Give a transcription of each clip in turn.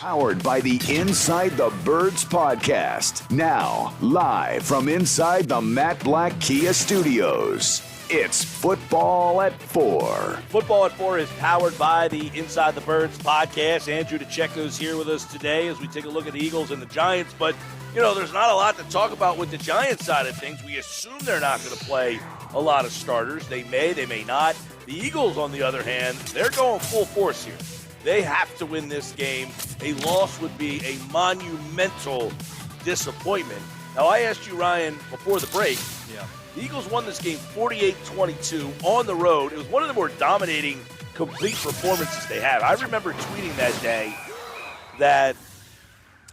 Powered by the Inside the Birds podcast. Now, live from inside the Matt Black Kia Studios. It's Football at 4. Football at 4 is powered by the Inside the Birds podcast. Andrew DiCecco is here with us today as we take a look at the Eagles and the Giants. But, you know, there's not a lot to talk about with the Giants side of things. We assume they're not going to play a lot of starters. They may not. The Eagles, on the other hand, they're going full force here. They have to win this game. A loss would be a monumental disappointment. Now, I asked you, Ryan, before the break. Yeah. The Eagles won this game 48-22 on the road. It was one of the more dominating, complete performances they had. I remember tweeting that day that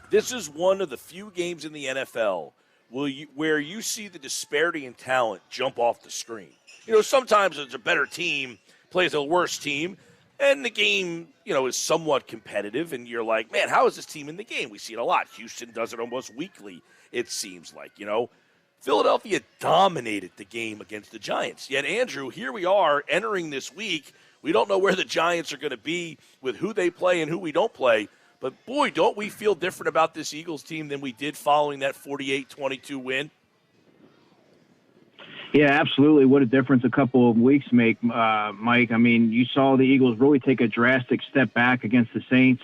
this is one of the few games in the NFL where you see the disparity in talent jump off the screen. You know, sometimes it's a better team plays a worse team, and the game, you know, is somewhat competitive, and you're like, man, how is this team in the game? We see it a lot. Houston does it almost weekly, it seems like, you know. Philadelphia dominated the game against the Giants. Yet, Andrew, here we are entering this week. We don't know where the Giants are going to be with who they play and who we don't play. But, boy, don't we feel different about this Eagles team than we did following that 48-22 win? Yeah, absolutely. What a difference a couple of weeks make, Mike. I mean, you saw the Eagles really take a drastic step back against the Saints.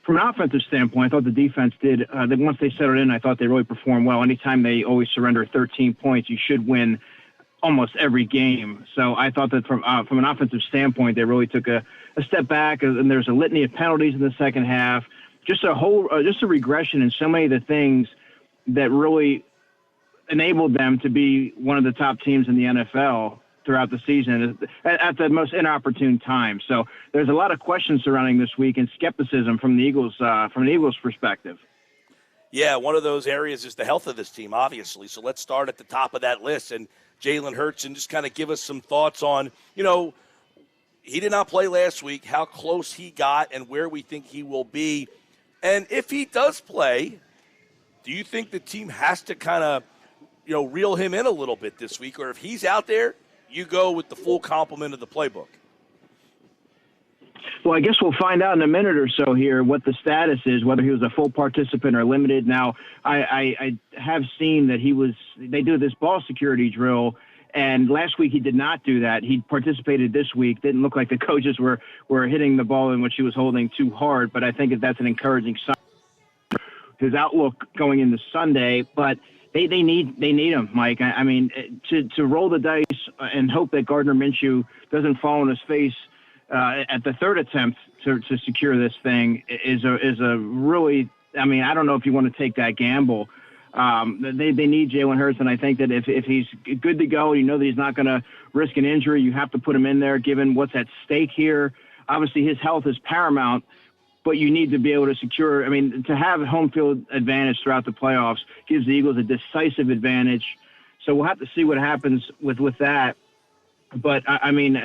From an offensive standpoint, I thought the defense did. Once they settled in, I thought they really performed well. Anytime they always surrender 13 points, you should win almost every game. So I thought that from an offensive standpoint, they really took a step back, and there's a litany of penalties in the second half. Just a regression in so many of the things that really enabled them to be one of the top teams in the NFL throughout the season at the most inopportune time. So there's a lot of questions surrounding this week and skepticism from the Eagles perspective. Yeah, one of those areas is the health of this team, obviously. So let's start at the top of that list and Jalen Hurts, and just kind of give us some thoughts on, you know, he did not play last week, how close he got and where we think he will be. And if he does play, do you think the team has to kind of, you know, reel him in a little bit this week? Or if he's out there, you go with the full complement of the playbook? Well, I guess we'll find out in a minute or so here what the status is, whether he was a full participant or limited. Now, I have seen that they do this ball security drill, and last week he did not do that. He participated this week. Didn't look like the coaches were hitting the ball in which he was holding too hard, but I think that's an encouraging sign for his outlook going into Sunday. But they need him, Mike. I mean, to roll the dice and hope that Gardner Minshew doesn't fall on his face at the third attempt to secure this thing is a really, I mean, I don't know if you want to take that gamble. They need Jalen Hurts, and I think that if he's good to go, you know that he's not going to risk an injury. You have to put him in there given what's at stake here. Obviously, his health is paramount, but you need to be able to secure, I mean, to have home field advantage throughout the playoffs gives the Eagles a decisive advantage. So we'll have to see what happens with that. But, I mean,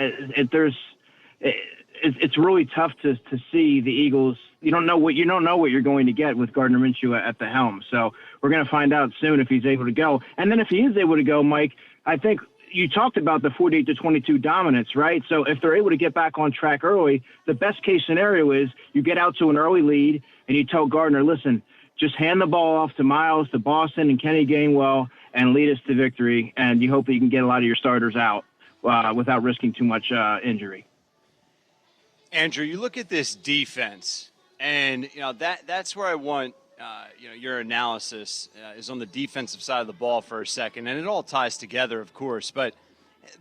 it's really tough to see the Eagles. You don't know what you're going to get with Gardner Minshew at the helm. So we're going to find out soon if he's able to go. And then if he is able to go, Mike, I think you talked about the 48-22 dominance, right? So if they're able to get back on track early, the best case scenario is you get out to an early lead and you tell Gardner, listen, just hand the ball off to Miles, to Boston, and Kenny Gainwell and lead us to victory. And you hope that you can get a lot of your starters out without risking too much injury. Andrew, you look at this defense, and you know that's where I want your analysis is on the defensive side of the ball for a second, and it all ties together, of course. But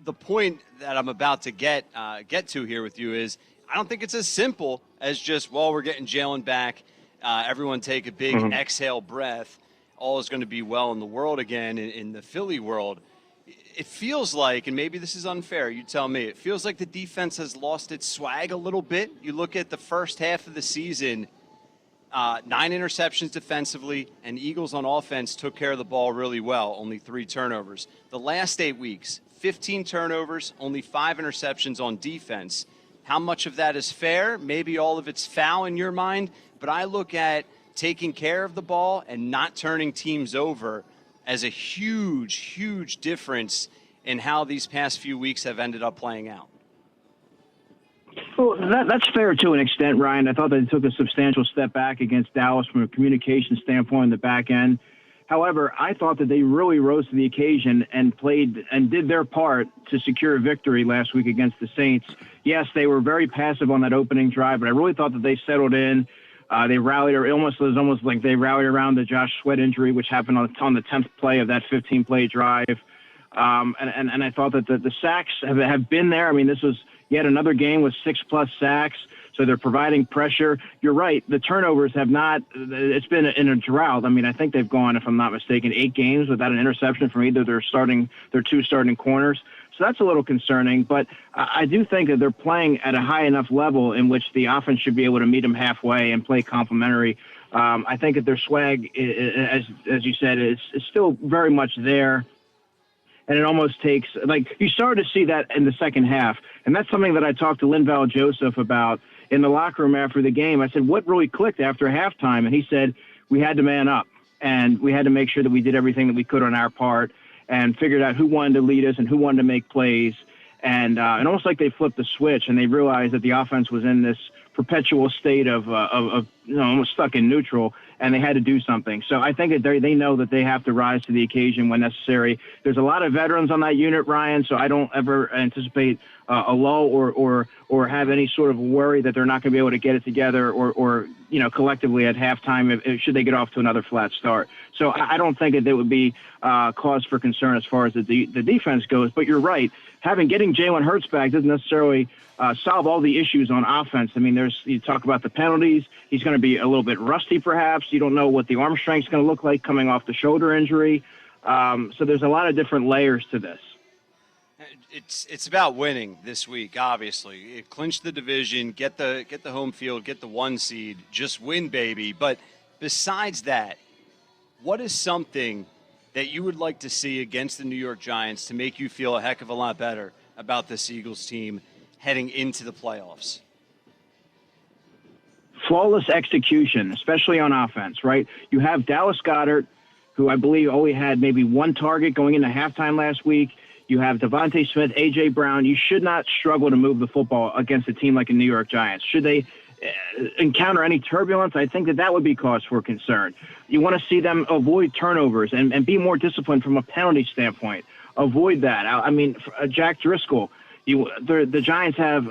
the point that I'm about to get to here with you is I don't think it's as simple as just, well, we're getting Jalen back. Everyone take a big exhale breath. All is going to be well in the world again, in the Philly world. It feels like, and maybe this is unfair, you tell me, it feels like the defense has lost its swag a little bit. You look at the first half of the season, 9 interceptions defensively, and Eagles on offense took care of the ball really well, only 3 turnovers. The last 8 weeks, 15 turnovers, only 5 interceptions on defense. How much of that is fair? Maybe all of it's foul in your mind, but I look at taking care of the ball and not turning teams over as a huge, huge difference in how these past few weeks have ended up playing out. Well, that's fair to an extent, Ryan. I thought they took a substantial step back against Dallas from a communication standpoint in the back end. However, I thought that they really rose to the occasion and played and did their part to secure a victory last week against the Saints. Yes, they were very passive on that opening drive, but I really thought that they settled in. They rallied, or it was almost like they rallied around the Josh Sweat injury, which happened on the 10th play of that 15-play drive. And I thought that the sacks have been there. I mean, this was yet another game with 6+ sacks. So they're providing pressure. You're right. The turnovers have not – it's been in a drought. I mean, I think they've gone, if I'm not mistaken, 8 games without an interception from either their 2 starting corners. So that's a little concerning. But I do think that they're playing at a high enough level in which the offense should be able to meet them halfway and play complementary. I think that their swag, as you said, is still very much there. And it almost takes – like, you started to see that in the second half. And that's something that I talked to Linval Joseph about in the locker room after the game. I said, what really clicked after halftime? And he said, we had to man up, and we had to make sure that we did everything that we could on our part and figured out who wanted to lead us and who wanted to make plays. And almost like they flipped the switch and they realized that the offense was in this perpetual state of almost stuck in neutral, and they had to do something. So I think that they know that they have to rise to the occasion when necessary. There's a lot of veterans on that unit, Ryan, so I don't ever anticipate a lull or have any sort of worry that they're not going to be able to get it together or collectively at halftime should they get off to another flat start. So I don't think that there would be cause for concern as far as the defense goes. But you're right. Getting Jalen Hurts back doesn't necessarily solve all the issues on offense. I mean, you talk about the penalties. He's going to be a little bit rusty, perhaps. You don't know what the arm strength is going to look like coming off the shoulder injury. So there's a lot of different layers to this. It's about winning this week, obviously. Clinch the division, get the home field, get the 1 seed, just win, baby. But besides that, what is something that you would like to see against the New York Giants to make you feel a heck of a lot better about this Eagles team heading into the playoffs? Flawless execution, especially on offense, right? You have Dallas Goedert, who I believe only had maybe 1 target going into halftime last week. You have Devontae Smith, A.J. Brown. You should not struggle to move the football against a team like the New York Giants. Should they encounter any turbulence, I think that would be cause for concern. You want to see them avoid turnovers and be more disciplined from a penalty standpoint. Avoid that. I mean, Jack Driscoll, the Giants have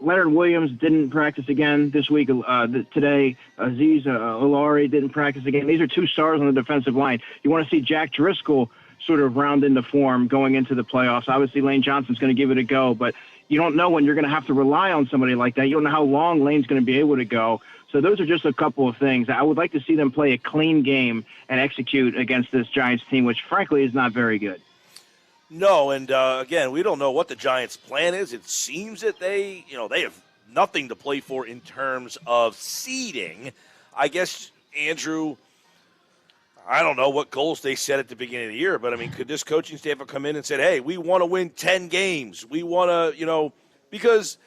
Leonard Williams didn't practice again this week. Today, Azeez Ojulari didn't practice again. These are 2 stars on the defensive line. You want to see Jack Driscoll sort of round into form going into the playoffs. Obviously, Lane Johnson's going to give it a go, but you don't know when you're going to have to rely on somebody like that. You don't know how long Lane's going to be able to go. So those are just a couple of things. I would like to see them play a clean game and execute against this Giants team, which frankly is not very good. No, and again, we don't know what the Giants' plan is. It seems that they have nothing to play for in terms of seeding. I guess, Andrew, I don't know what goals they set at the beginning of the year, but, I mean, could this coaching staff have come in and said, hey, we want to win 10 games. We want to, because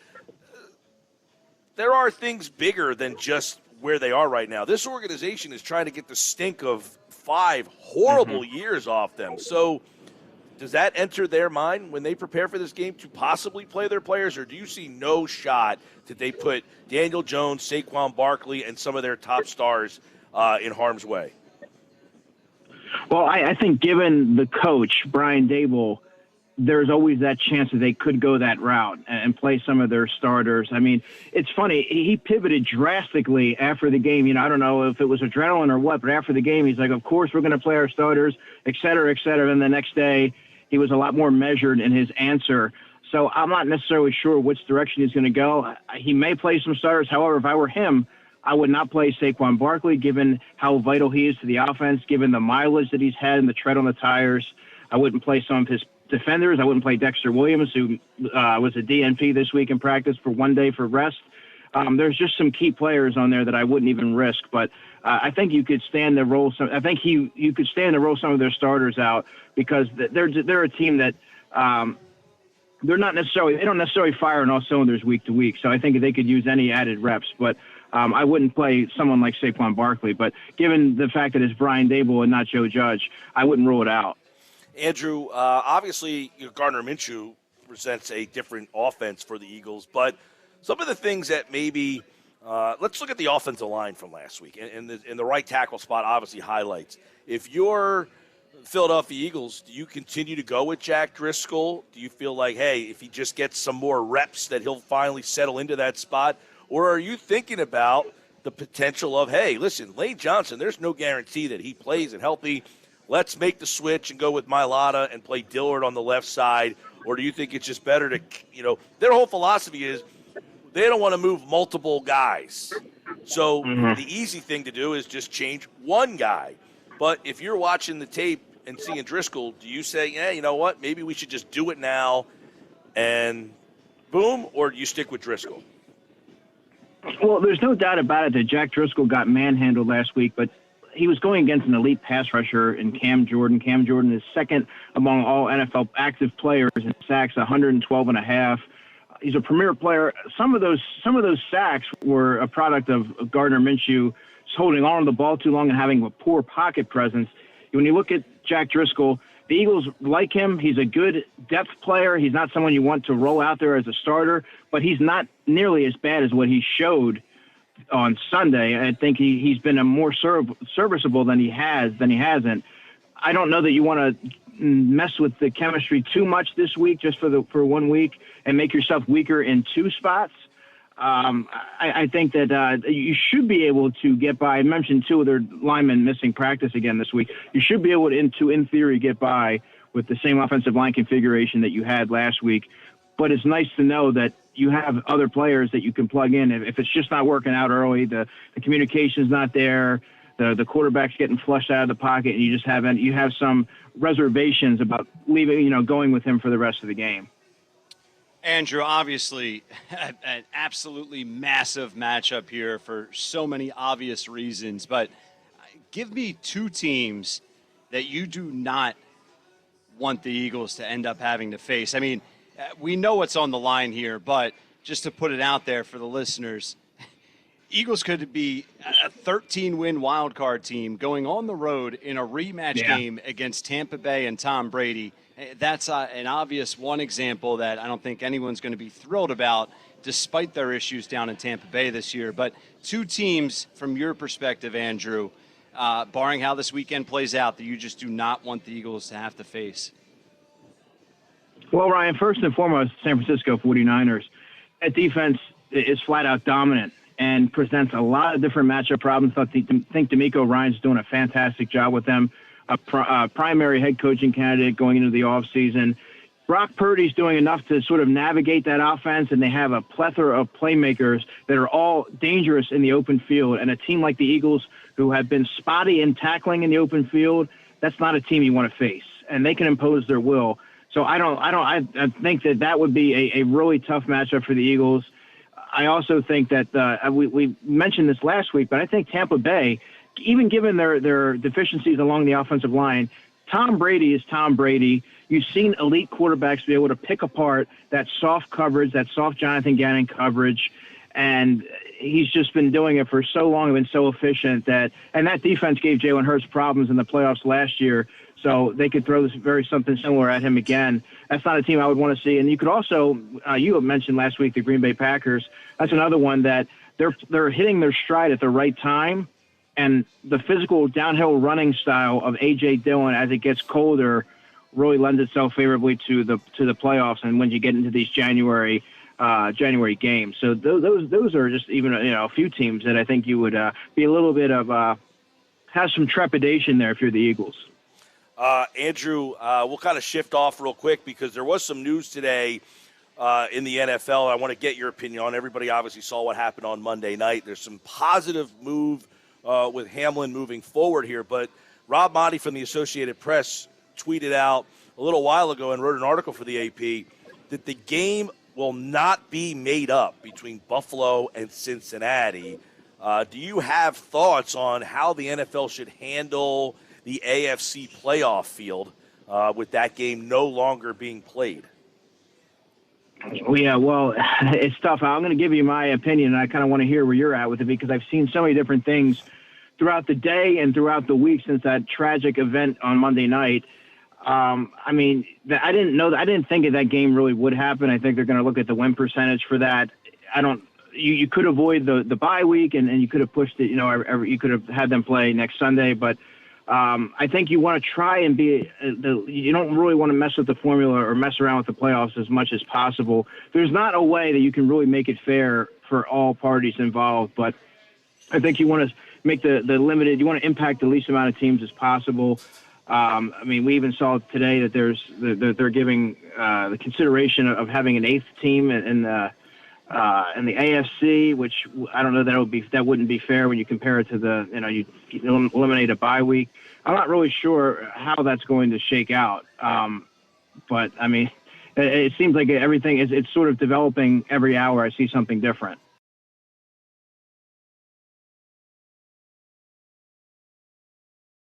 there are things bigger than just where they are right now. This organization is trying to get the stink of 5 horrible years off them. So does that enter their mind when they prepare for this game to possibly play their players, or do you see no shot that they put Daniel Jones, Saquon Barkley, and some of their top stars in harm's way? Well, I think given the coach, Brian Daboll, there's always that chance that they could go that route and play some of their starters. I mean, it's funny. He pivoted drastically after the game. I don't know if it was adrenaline or what, but after the game, he's like, of course we're going to play our starters, et cetera, et cetera. And the next day, he was a lot more measured in his answer. So I'm not necessarily sure which direction he's going to go. He may play some starters. However, if I were him, I would not play Saquon Barkley, given how vital he is to the offense, given the mileage that he's had and the tread on the tires. I wouldn't play some of his defenders. I wouldn't play Dexter Williams, who was a DNP this week in practice for 1 day for rest. There's just some key players on there that I wouldn't even risk. But I think you could stand to roll some. I think you could stand to roll some of their starters out because they're a team that they don't necessarily fire on all cylinders week to week. So I think they could use any added reps. But I wouldn't play someone like Saquon Barkley, but given the fact that it's Brian Daboll and not Joe Judge, I wouldn't rule it out. Andrew, obviously Gardner Minshew presents a different offense for the Eagles, but some of the things that maybe let's look at the offensive line from last week, and the right tackle spot obviously highlights. If you're Philadelphia Eagles, do you continue to go with Jack Driscoll? Do you feel like, hey, if he just gets some more reps that he'll finally settle into that spot? Or are you thinking about the potential of, hey, listen, Lane Johnson, there's no guarantee that he plays and healthy. Let's make the switch and go with Mailata and play Dillard on the left side? Or do you think it's just better to, their whole philosophy is they don't want to move multiple guys. So the easy thing to do is just change one guy. But if you're watching the tape and seeing Driscoll, do you say, yeah, you know what, maybe we should just do it now and boom, or do you stick with Driscoll? Well, there's no doubt about it that Jack Driscoll got manhandled last week, but he was going against an elite pass rusher in Cam Jordan. Cam Jordan is second among all NFL active players in sacks, 112.5. He's a premier player. Some of those sacks were a product of Gardner Minshew holding on to the ball too long and having a poor pocket presence. When you look at Jack Driscoll, the Eagles like him. He's a good depth player. He's not someone you want to roll out there as a starter, but he's not nearly as bad as what he showed on Sunday. I think he's been a more serviceable than he hasn't. I don't know that you want to mess with the chemistry too much this week, just for 1 week, and make yourself weaker in two spots. I think that you should be able to get by. I mentioned two of their linemen missing practice again this week. You should be able to, in theory, get by with the same offensive line configuration that you had last week. But it's nice to know that you have other players that you can plug in. If it's just not working out early, the communication's not there, the quarterback's getting flushed out of the pocket, and you have some reservations about going with him for the rest of the game. Andrew, obviously, an absolutely massive matchup here for so many obvious reasons, but give me two teams that you do not want the Eagles to end up having to face. I mean, we know what's on the line here, but just to put it out there for the listeners, Eagles could be a 13-win wildcard team going on the road in a rematch game against Tampa Bay and Tom Brady. That's an obvious one example that I don't think anyone's going to be thrilled about, despite their issues down in Tampa Bay this year. But two teams, from your perspective, Andrew, barring how this weekend plays out, that you just do not want the Eagles to have to face. Well, Ryan, first and foremost, San Francisco 49ers. That defense is flat-out dominant and presents a lot of different matchup problems. I think DeMeco Ryans doing a fantastic job with them. A primary head coaching candidate going into the offseason. Brock Purdy's doing enough to sort of navigate that offense, and they have a plethora of playmakers that are all dangerous in the open field. And a team like the Eagles, who have been spotty in tackling in the open field, that's not a team you want to face, and they can impose their will. So I think that would be a really tough matchup for the Eagles. I also think that we mentioned this last week, but I think Tampa Bay, even given their deficiencies along the offensive line, Tom Brady is Tom Brady. You've seen elite quarterbacks be able to pick apart that soft coverage, that soft Jonathan Gannon coverage, and he's just been doing it for so long and been so efficient and that defense gave Jalen Hurts problems in the playoffs last year, so they could throw something similar at him again. That's not a team I would want to see. And you could also, you mentioned last week the Green Bay Packers. That's another one that they're hitting their stride at the right time. And the physical downhill running style of A.J. Dillon as it gets colder really lends itself favorably to the playoffs and when you get into these January games. So those are just even a few teams that I think you would be a little bit of have some trepidation there if you're the Eagles. Andrew, we'll kind of shift off real quick because there was some news today in the NFL. I want to get your opinion on. Everybody obviously saw what happened on Monday night. There's some positive move with Hamlin moving forward here. But Rob Monty from the Associated Press tweeted out a little while ago and wrote an article for the AP that the game will not be made up between Buffalo and Cincinnati. Do you have thoughts on how the NFL should handle the AFC playoff field with that game no longer being played? Yeah, well, it's tough. I'm going to give you my opinion, and I kind of want to hear where you're at with it because I've seen so many different things throughout the day and throughout the week since that tragic event on Monday night. I mean, I didn't think that game really would happen. I think they're going to look at the win percentage for that. I don't. You could avoid the bye week, and you could have pushed it. You could have had them play next Sunday, but I think you want to try and be. You don't really want to mess with the formula or mess around with the playoffs as much as possible. There's not a way that you can really make it fair for all parties involved, but I think you want to make the limited. You want to impact the least amount of teams as possible. I mean, we even saw today that they're giving the consideration of having an 8th team in the AFC, which I don't know that wouldn't be fair when you compare it to you eliminate a bye week. I'm not really sure how that's going to shake out, but I mean, it seems like everything it's sort of developing every hour. I see something different.